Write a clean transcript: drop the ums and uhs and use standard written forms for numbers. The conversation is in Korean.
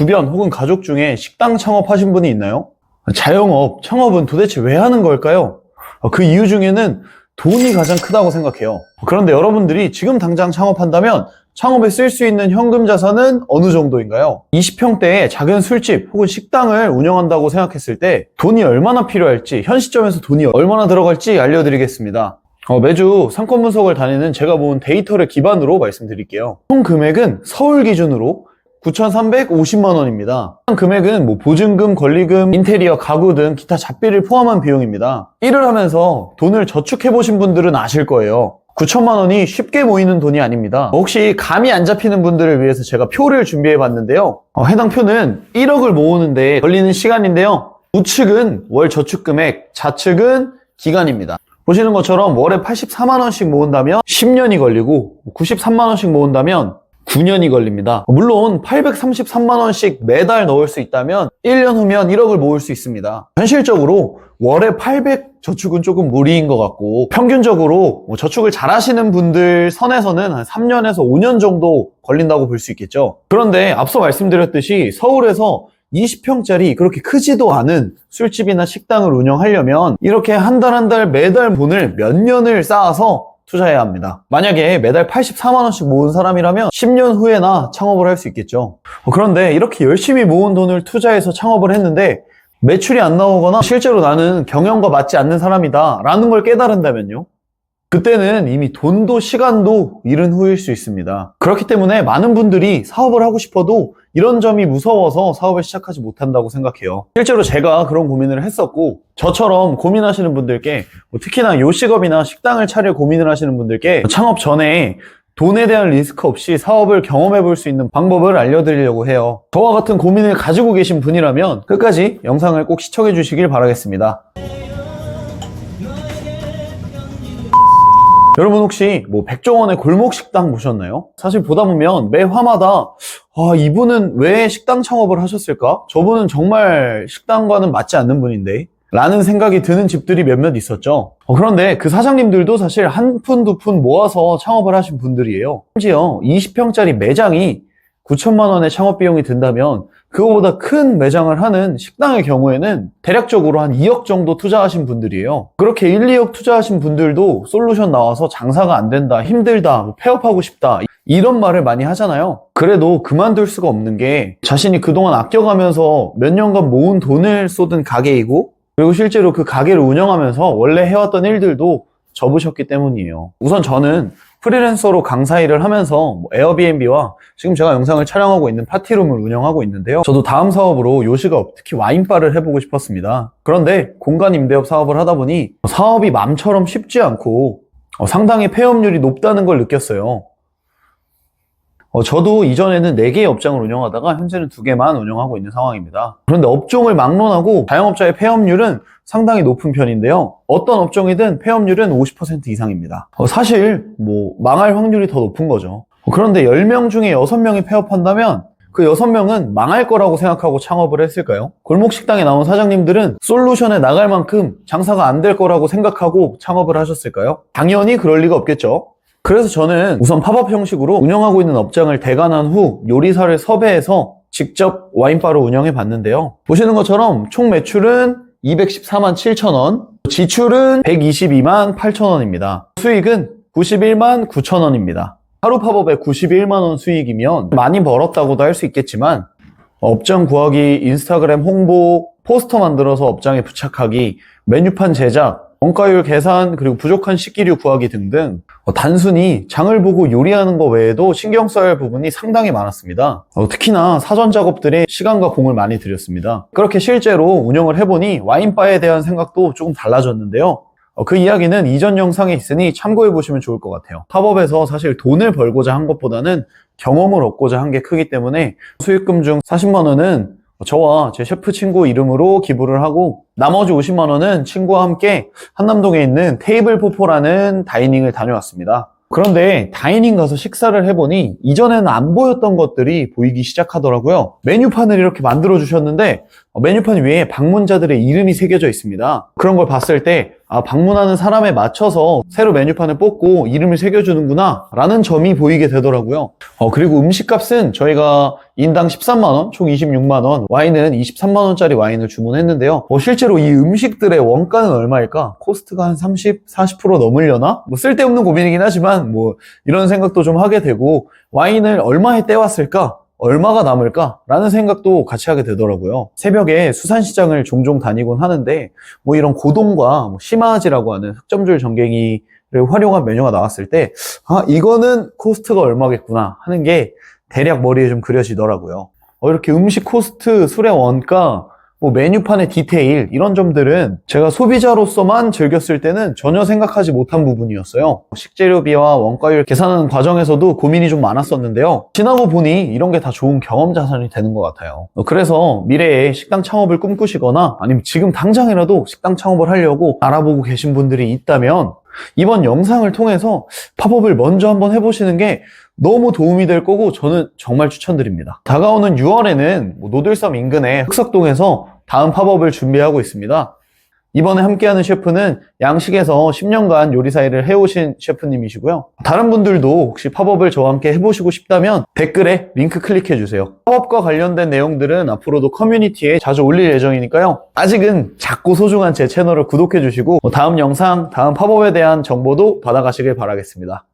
주변 혹은 가족 중에 식당 창업하신 분이 있나요? 자영업, 창업은 도대체 왜 하는 걸까요? 그 이유 중에는 돈이 가장 크다고 생각해요. 그런데 여러분들이 지금 당장 창업한다면 창업에 쓸 수 있는 현금 자산은 어느 정도인가요? 20평대의 작은 술집 혹은 식당을 운영한다고 생각했을 때 돈이 얼마나 필요할지, 현 시점에서 돈이 얼마나 들어갈지 알려드리겠습니다. 매주 상권 분석을 다니는 제가 모은 데이터를 기반으로 말씀드릴게요. 총 금액은 서울 기준으로 9,350만 원입니다. 금액은 보증금, 권리금, 인테리어, 가구 등 기타 잡비를 포함한 비용입니다. 일을 하면서 돈을 저축해보신 분들은 아실 거예요. 9천만 원이 쉽게 모이는 돈이 아닙니다. 혹시 감이 안 잡히는 분들을 위해서 제가 표를 준비해 봤는데요. 해당 표는 1억을 모으는데 걸리는 시간인데요. 우측은 월 저축금액, 좌측은 기간입니다. 보시는 것처럼 월에 84만 원씩 모은다면 10년이 걸리고 93만 원씩 모은다면 9년이 걸립니다. 물론 833만 원씩 매달 넣을 수 있다면 1년 후면 1억을 모을 수 있습니다. 현실적으로 월에 800 저축은 조금 무리인 것 같고 평균적으로 저축을 잘 하시는 분들 선에서는 한 3년에서 5년 정도 걸린다고 볼 수 있겠죠. 그런데 앞서 말씀드렸듯이 서울에서 20평짜리 그렇게 크지도 않은 술집이나 식당을 운영하려면 이렇게 한 달 한 달 매달 돈을 몇 년을 쌓아서 투자해야 합니다. 만약에 매달 84만 원씩 모은 사람이라면 10년 후에나 창업을 할 수 있겠죠. 그런데 이렇게 열심히 모은 돈을 투자해서 창업을 했는데 매출이 안 나오거나 실제로 나는 경영과 맞지 않는 사람이다 라는 걸 깨달은다면요? 그때는 이미 돈도 시간도 잃은 후일 수 있습니다. 그렇기 때문에 많은 분들이 사업을 하고 싶어도 이런 점이 무서워서 사업을 시작하지 못한다고 생각해요. 실제로 제가 그런 고민을 했었고 저처럼 고민하시는 분들께 특히나 요식업이나 식당을 차릴 고민을 하시는 분들께 창업 전에 돈에 대한 리스크 없이 사업을 경험해 볼 수 있는 방법을 알려드리려고 해요. 저와 같은 고민을 가지고 계신 분이라면 끝까지 영상을 꼭 시청해 주시길 바라겠습니다. 여러분 혹시 백종원의 골목식당 보셨나요? 사실 보다 보면 매 화마다 이분은 왜 식당 창업을 하셨을까? 저분은 정말 식당과는 맞지 않는 분인데 라는 생각이 드는 집들이 몇몇 있었죠. 그런데 그 사장님들도 사실 한 푼, 두 푼 모아서 창업을 하신 분들이에요. 심지어 20평짜리 매장이 9천만 원의 창업 비용이 든다면 그거보다 큰 매장을 하는 식당의 경우에는 대략적으로 한 2억 정도 투자하신 분들이에요. 그렇게 1, 2억 투자하신 분들도 솔루션 나와서 장사가 안 된다, 힘들다, 폐업하고 싶다 이런 말을 많이 하잖아요. 그래도 그만둘 수가 없는 게 자신이 그동안 아껴가면서 몇 년간 모은 돈을 쏟은 가게이고 그리고 실제로 그 가게를 운영하면서 원래 해왔던 일들도 접으셨기 때문이에요. 우선 저는 프리랜서로 강사 일을 하면서 에어비앤비와 지금 제가 영상을 촬영하고 있는 파티룸을 운영하고 있는데요. 저도 다음 사업으로 요식업, 특히 와인바를 해보고 싶었습니다. 그런데 공간 임대업 사업을 하다 보니 사업이 맘처럼 쉽지 않고 상당히 폐업률이 높다는 걸 느꼈어요. 저도 이전에는 4개의 업장을 운영하다가 현재는 2개만 운영하고 있는 상황입니다. 그런데 업종을 막론하고 자영업자의 폐업률은 상당히 높은 편인데요. 어떤 업종이든 폐업률은 50% 이상입니다. 사실 망할 확률이 더 높은 거죠. 그런데 10명 중에 6명이 폐업한다면 그 6명은 망할 거라고 생각하고 창업을 했을까요? 골목식당에 나온 사장님들은 솔루션에 나갈 만큼 장사가 안 될 거라고 생각하고 창업을 하셨을까요? 당연히 그럴 리가 없겠죠. 그래서 저는 우선 팝업 형식으로 운영하고 있는 업장을 대관한 후 요리사를 섭외해서 직접 와인바를 운영해 봤는데요. 보시는 것처럼 총 매출은 214만 7천 원, 지출은 122만 8천 원입니다. 수익은 91만 9천 원입니다. 하루 팝업에 91만 원 수익이면 많이 벌었다고도 할 수 있겠지만 업장 구하기, 인스타그램 홍보, 포스터 만들어서 업장에 부착하기, 메뉴판 제작, 원가율 계산, 그리고 부족한 식기류 구하기 등등 단순히 장을 보고 요리하는 것 외에도 신경 써야 할 부분이 상당히 많았습니다. 특히나 사전 작업들에 시간과 공을 많이 들였습니다. 그렇게 실제로 운영을 해보니 와인바에 대한 생각도 조금 달라졌는데요. 그 이야기는 이전 영상에 있으니 참고해 보시면 좋을 것 같아요. 팝업에서 사실 돈을 벌고자 한 것보다는 경험을 얻고자 한 게 크기 때문에 수익금 중 40만 원은 저와 제 셰프 친구 이름으로 기부를 하고 나머지 50만 원은 친구와 함께 한남동에 있는 테이블 포포라는 다이닝을 다녀왔습니다. 그런데 다이닝 가서 식사를 해보니 이전에는 안 보였던 것들이 보이기 시작하더라고요. 메뉴판을 이렇게 만들어 주셨는데 메뉴판 위에 방문자들의 이름이 새겨져 있습니다. 그런 걸 봤을 때 아, 방문하는 사람에 맞춰서 새로 메뉴판을 뽑고 이름을 새겨주는구나 라는 점이 보이게 되더라고요. 그리고 음식값은 저희가 인당 13만원, 총 26만원, 와인은 23만원짜리 와인을 주문했는데요. 실제로 이 음식들의 원가는 얼마일까? 코스트가 한 30, 40% 넘으려나? 쓸데없는 고민이긴 하지만 이런 생각도 좀 하게 되고, 와인을 얼마에 떼왔을까? 얼마가 남을까? 라는 생각도 같이 하게 되더라고요. 새벽에 수산시장을 종종 다니곤 하는데, 이런 고동과 심화지라고 하는 흑점줄 전갱이를 활용한 메뉴가 나왔을 때, 아, 이거는 코스트가 얼마겠구나 하는 게 대략 머리에 좀 그려지더라고요. 이렇게 음식 코스트, 술의 원가, 메뉴판의 디테일, 이런 점들은 제가 소비자로서만 즐겼을 때는 전혀 생각하지 못한 부분이었어요. 식재료비와 원가율 계산하는 과정에서도 고민이 좀 많았었는데요. 지나고 보니 이런 게 다 좋은 경험 자산이 되는 것 같아요. 그래서 미래에 식당 창업을 꿈꾸시거나 아니면 지금 당장이라도 식당 창업을 하려고 알아보고 계신 분들이 있다면 이번 영상을 통해서 팝업을 먼저 한번 해보시는 게 너무 도움이 될 거고 저는 정말 추천드립니다. 다가오는 6월에는 노들섬 인근의 흑석동에서 다음 팝업을 준비하고 있습니다. 이번에 함께하는 셰프는 양식에서 10년간 요리사 일을 해오신 셰프님이시고요. 다른 분들도 혹시 팝업을 저와 함께 해보시고 싶다면 댓글에 링크 클릭해주세요. 팝업과 관련된 내용들은 앞으로도 커뮤니티에 자주 올릴 예정이니까요. 아직은 작고 소중한 제 채널을 구독해주시고 다음 영상, 다음 팝업에 대한 정보도 받아가시길 바라겠습니다.